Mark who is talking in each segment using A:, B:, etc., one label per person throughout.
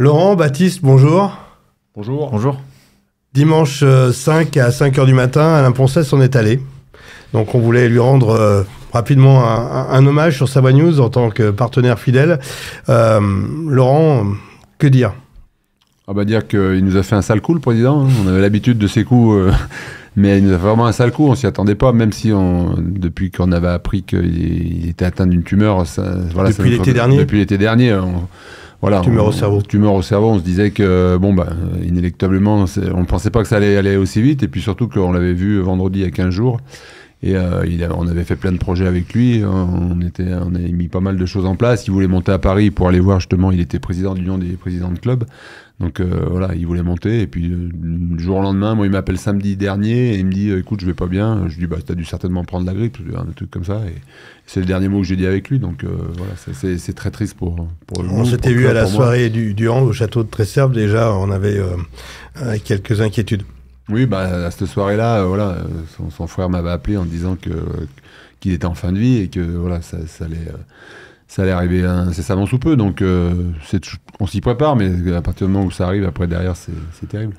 A: Laurent, Baptiste, bonjour.
B: Bonjour.
C: Bonjour.
A: Dimanche 5 à 5 heures du matin, Alain Poncet s'en est allé. Donc on voulait lui rendre rapidement un hommage sur Savoie News en tant que partenaire fidèle. Laurent, que dire?
B: On va dire qu'il nous a fait un sale coup, le président. On avait l'habitude de ses coups, mais il nous a fait vraiment un sale coup. On s'y attendait pas, même si depuis qu'on avait appris qu'il était atteint d'une tumeur. Voilà,
A: depuis l'été dernier.
B: Depuis l'été dernier. Voilà,
A: tumeur au cerveau.
B: Tumeur au cerveau, on se disait que, inéluctablement, on ne pensait pas que ça allait aller aussi vite. Et puis surtout qu'on l'avait vu vendredi il y a 15 jours. Et on avait fait plein de projets avec lui. On avait mis pas mal de choses en place. Il voulait monter à Paris pour aller voir, justement, il était président de l'Union des présidents de club. Donc voilà, il voulait monter. Et puis le jour au lendemain, moi, il m'appelle samedi dernier et il me dit écoute, je vais pas bien. Je lui dis t'as dû certainement prendre la grippe, un truc comme ça. Et c'est le dernier mot que j'ai dit avec lui. Donc voilà, c'est très triste pour nous.
A: On s'était vu à la soirée du Hand au château de Tresserve. Déjà, on avait quelques inquiétudes.
B: Oui, à cette soirée-là, voilà, son frère m'avait appelé en disant qu'il était en fin de vie et que voilà, ça allait arriver incessamment sous peu. Donc on s'y prépare, mais à partir du moment où ça arrive, après derrière, c'est terrible.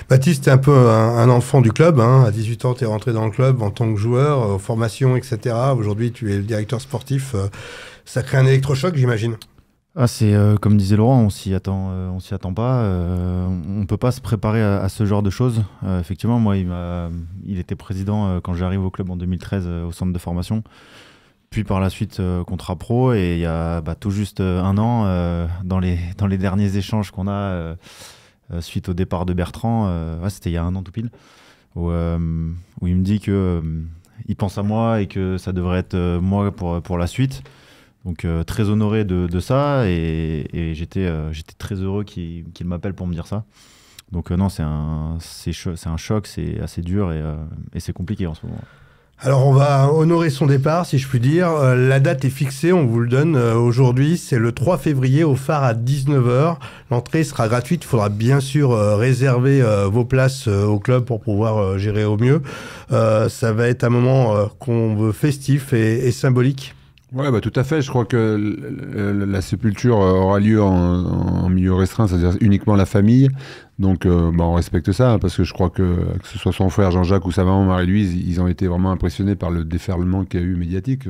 A: Baptiste, t'es un peu un enfant du club. Hein. À 18 ans, tu es rentré dans le club en tant que joueur, formation, etc. Aujourd'hui, tu es le directeur sportif. Ça crée un électrochoc, j'imagine.
C: C'est comme disait Laurent, on s'y attend pas. On peut pas se préparer à ce genre de choses. Effectivement, moi, il était président quand j'arrive au club en 2013 au centre de formation. Puis par la suite, contrat pro. Et il y a tout juste un an, dans les derniers échanges qu'on a suite au départ de Bertrand, c'était il y a un an tout pile, où il me dit que il pense à moi et que ça devrait être moi pour la suite. Donc très honoré de ça et j'étais très heureux qu'il m'appelle pour me dire ça. Donc non, c'est un choc, c'est assez dur et c'est compliqué en ce moment.
A: Alors on va honorer son départ, si je puis dire. La date est fixée, on vous le donne aujourd'hui, c'est le 3 février au phare à 19h. L'entrée sera gratuite, il faudra bien sûr réserver vos places au club pour pouvoir gérer au mieux. Ça va être un moment qu'on veut festif et symbolique.
B: Ouais, tout à fait. Je crois que la sépulture aura lieu en milieu restreint, c'est-à-dire uniquement la famille. Donc, on respecte ça, parce que je crois que ce soit son frère Jean-Jacques ou sa maman Marie-Louise, ils ont été vraiment impressionnés par le déferlement qu'il y a eu médiatique.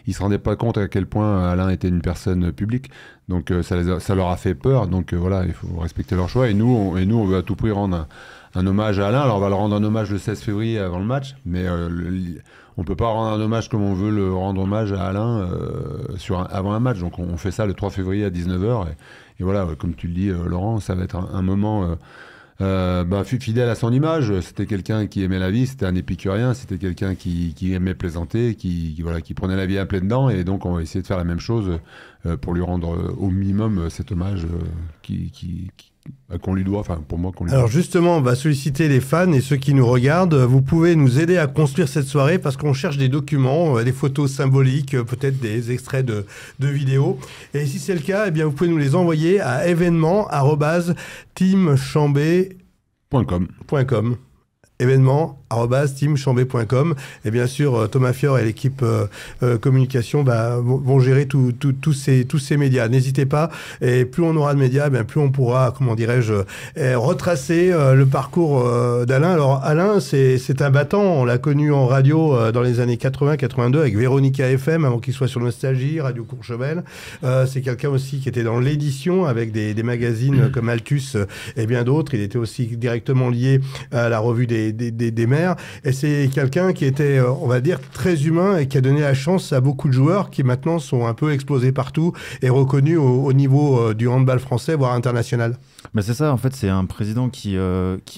B: Ils se rendaient pas compte à quel point Alain était une personne publique. Donc, ça leur a fait peur. Donc, voilà, il faut respecter leur choix. Et nous, on veut à tout prix rendre un hommage à Alain. Alors, on va le rendre un hommage le 16 février avant le match, mais on peut pas rendre un hommage comme on veut le rendre hommage à Alain avant un match. Donc on fait ça le 3 février à 19h. Et voilà, comme tu le dis, Laurent, ça va être un moment fidèle à son image. C'était quelqu'un qui aimait la vie, c'était un épicurien, c'était quelqu'un qui aimait plaisanter, qui prenait la vie à pleines dents. Et donc on va essayer de faire la même chose pour lui rendre au minimum cet hommage qu'on lui doit, pour moi qu'on lui doit.
A: Alors justement, on va solliciter les fans et ceux qui nous regardent. Vous pouvez nous aider à construire cette soirée parce qu'on cherche des documents, des photos symboliques, peut-être des extraits de vidéos. Et si c'est le cas, eh bien, vous pouvez nous les envoyer à événement@teamchambé.com. événement@teamchambé.com. Et bien sûr, Thomas Fior et l'équipe communication vont gérer tous ces médias. N'hésitez pas. Et plus on aura de médias, plus on pourra, retracer le parcours d'Alain. Alors, Alain, c'est un battant. On l'a connu en radio dans les années 80-82 avec Véronica FM avant qu'il soit sur Nostalgie, Radio Courchevel. C'est quelqu'un aussi qui était dans l'édition avec des magazines comme Altus et bien d'autres. Il était aussi directement lié à la revue des maires, et c'est quelqu'un qui était, on va dire, très humain et qui a donné la chance à beaucoup de joueurs qui maintenant sont un peu explosés partout et reconnus au niveau du handball français, voire international.
C: C'est ça, en fait, c'est un président qui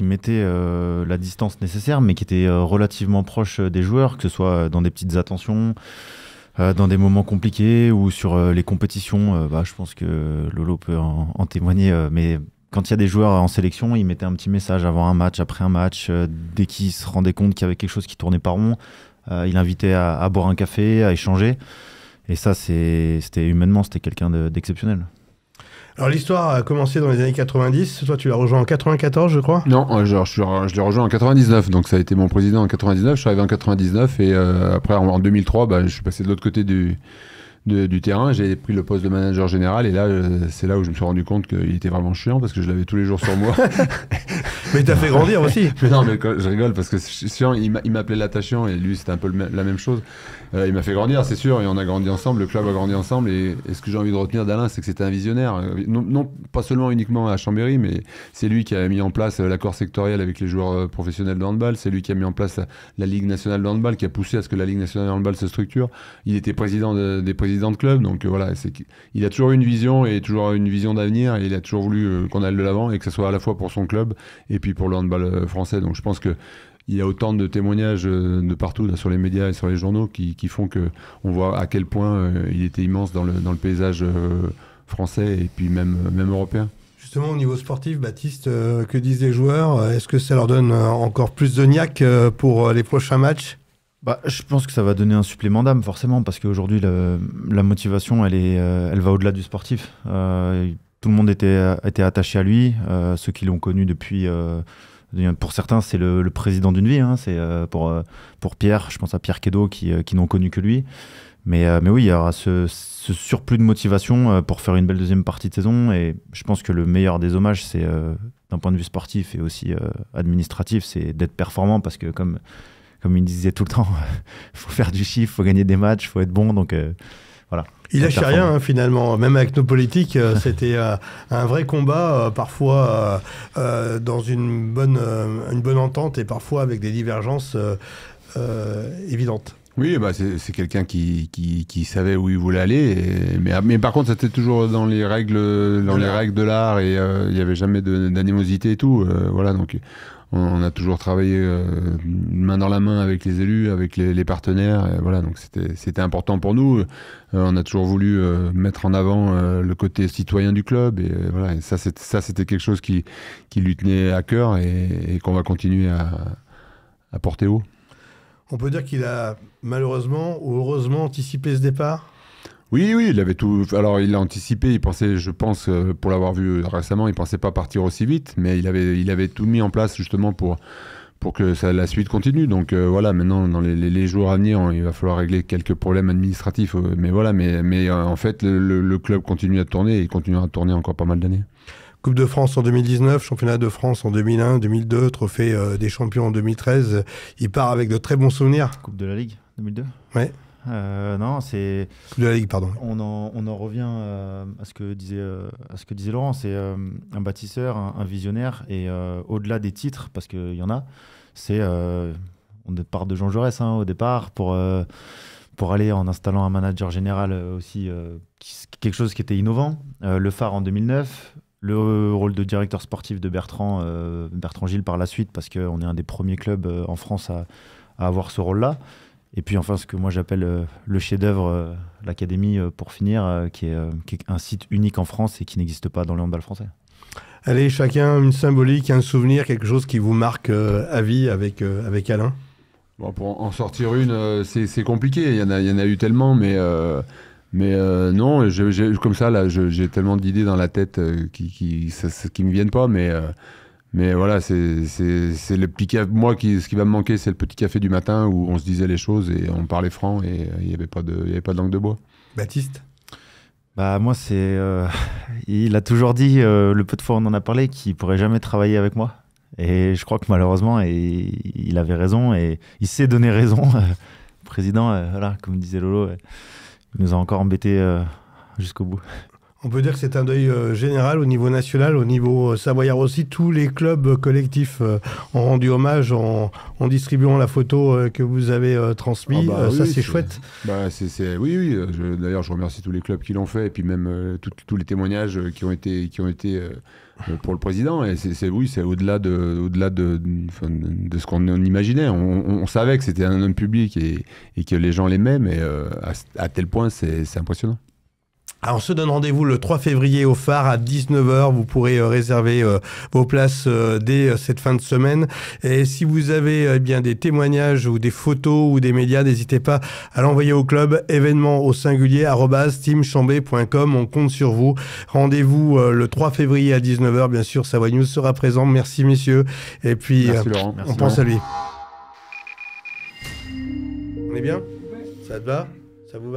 C: mettait la distance nécessaire, mais qui était relativement proche des joueurs, que ce soit dans des petites attentions, dans des moments compliqués ou sur les compétitions. Je pense que Lolo peut en témoigner, mais quand il y a des joueurs en sélection, il mettait un petit message avant un match, après un match. Dès qu'il se rendait compte qu'il y avait quelque chose qui tournait pas rond, il invitait à boire un café, à échanger. Et ça, c'était humainement, c'était quelqu'un d'exceptionnel.
A: Alors l'histoire a commencé dans les années 90. Toi, tu l'as rejoint en 94, je crois.
B: Non, je l'ai rejoint en 99. Donc ça a été mon président en 99. Je suis arrivé en 99 et après en 2003, je suis passé de l'autre côté du terrain. J'ai pris le poste de manager général et là, c'est là où je me suis rendu compte qu'il était vraiment chiant parce que je l'avais tous les jours sur moi.
A: Mais t'as fait grandir aussi.
B: Mais non, mais je rigole parce que c'est chiant. Il m'appelait l'attachant et lui, c'était un peu la même chose. Il m'a fait grandir, c'est sûr, et on a grandi ensemble, le club a grandi ensemble. Et ce que j'ai envie de retenir d'Alain, c'est que c'était un visionnaire. Non, pas seulement uniquement à Chambéry, mais c'est lui qui a mis en place l'accord sectoriel avec les joueurs professionnels de handball. C'est lui qui a mis en place la Ligue nationale de handball, qui a poussé à ce que la Ligue nationale de handball se structure. Il était président des présidents de club, donc voilà, il a toujours eu une vision et toujours une vision d'avenir. Et il a toujours voulu qu'on aille de l'avant et que ce soit à la fois pour son club et puis pour le handball français. Donc je pense que il y a autant de témoignages de partout là, sur les médias et sur les journaux qui font qu'on voit à quel point il était immense dans le paysage français et puis même européen.
A: Justement, au niveau sportif, Baptiste, que disent les joueurs? Est-ce que ça leur donne encore plus de niaque pour les prochains matchs?
C: Je pense que ça va donner un supplément d'âme, forcément, parce qu'aujourd'hui, la motivation, elle va au-delà du sportif. Tout le monde était attaché à lui, ceux qui l'ont connu depuis... pour certains, c'est le président d'une vie. Hein. C'est pour Pierre, je pense à Pierre Quedo qui n'ont connu que lui. Mais oui, il y aura ce surplus de motivation pour faire une belle deuxième partie de saison. Et je pense que le meilleur des hommages, c'est d'un point de vue sportif et aussi administratif, c'est d'être performant parce que comme il disait tout le temps, il faut faire du chiffre, il faut gagner des matchs, il faut être bon. Donc voilà.
A: Il lâchait rien hein, finalement, même avec nos politiques, c'était un vrai combat, parfois dans une bonne entente et parfois avec des divergences évidentes.
B: Oui, c'est quelqu'un qui savait où il voulait aller, mais par contre c'était toujours dans les règles de l'art et il n'y avait jamais d'animosité et tout. Voilà, donc on a toujours travaillé main dans la main avec les élus, avec les partenaires. Et voilà, donc c'était important pour nous. On a toujours voulu mettre en avant le côté citoyen du club et voilà. Et ça c'était quelque chose qui lui tenait à cœur et qu'on va continuer à porter haut.
A: On peut dire qu'il a malheureusement ou heureusement anticipé ce départ?
B: Oui, il avait tout. Alors, il l'a anticipé. Il pensait, je pense, pour l'avoir vu récemment, il pensait pas partir aussi vite, mais il avait tout mis en place justement pour que la suite continue. Donc voilà, maintenant dans les jours à venir, il va falloir régler quelques problèmes administratifs. Mais voilà, mais en fait, le club continue à tourner et il continuera à tourner encore pas mal d'années.
A: Coupe de France en 2019, championnat de France en 2001, 2002, trophée des champions en 2013. Il part avec de très bons souvenirs.
C: Coupe de la Ligue 2002.
A: Ouais.
C: Non, c'est...
A: Coupe de la Ligue, pardon.
C: On en revient à ce que disait Laurent. C'est un bâtisseur, un visionnaire. Et au-delà des titres, parce qu'il y en a, on part de Jean Jaurès au départ pour aller en installant un manager général aussi, quelque chose qui était innovant. Le Phare en 2009. Le rôle de directeur sportif de Bertrand Gilles par la suite, parce qu'on est un des premiers clubs en France à avoir ce rôle-là. Et puis enfin, ce que moi j'appelle le chef-d'œuvre, l'Académie, pour finir, qui est un site unique en France et qui n'existe pas dans le handball français.
A: Allez, chacun une symbolique, un souvenir, quelque chose qui vous marque à vie avec Alain.
B: Bon, pour en sortir une, c'est compliqué. Il y en a eu tellement, mais non, comme ça, là, j'ai tellement d'idées dans la tête qui me viennent pas, mais voilà, c'est le petit café. Moi, ce qui va me manquer, c'est le petit café du matin où on se disait les choses et on parlait franc et il n'y avait pas de langue de bois.
A: Baptiste?
C: Moi, il a toujours dit, le peu de fois on en a parlé, qu'il pourrait jamais travailler avec moi. Et je crois que malheureusement, il avait raison et il s'est donné raison. Président, voilà, comme disait Lolo, il nous a encore embêtés jusqu'au bout.
A: On peut dire que c'est un deuil général au niveau national, au niveau savoyard aussi. Tous les clubs collectifs ont rendu hommage en distribuant la photo que vous avez transmise. Ça, c'est chouette.
B: Oui. D'ailleurs, je remercie tous les clubs qui l'ont fait et puis même tous les témoignages qui ont été pour le président. Et c'est au-delà de ce qu'on imaginait. On savait que c'était un homme public et que les gens l'aimaient, mais à tel point, c'est impressionnant.
A: Alors, on se donne rendez-vous le 3 février au Phare à 19h. Vous pourrez réserver vos places dès cette fin de semaine. Et si vous avez bien des témoignages ou des photos ou des médias, n'hésitez pas à l'envoyer au club événement au singulier @teamchambé.com. On compte sur vous. Rendez-vous le 3 février à 19h. Bien sûr, Savoie News sera présent. Merci, messieurs. Et puis,
B: merci, Laurent.
A: On pense à lui. On est bien? Ça te va? Ça vous va?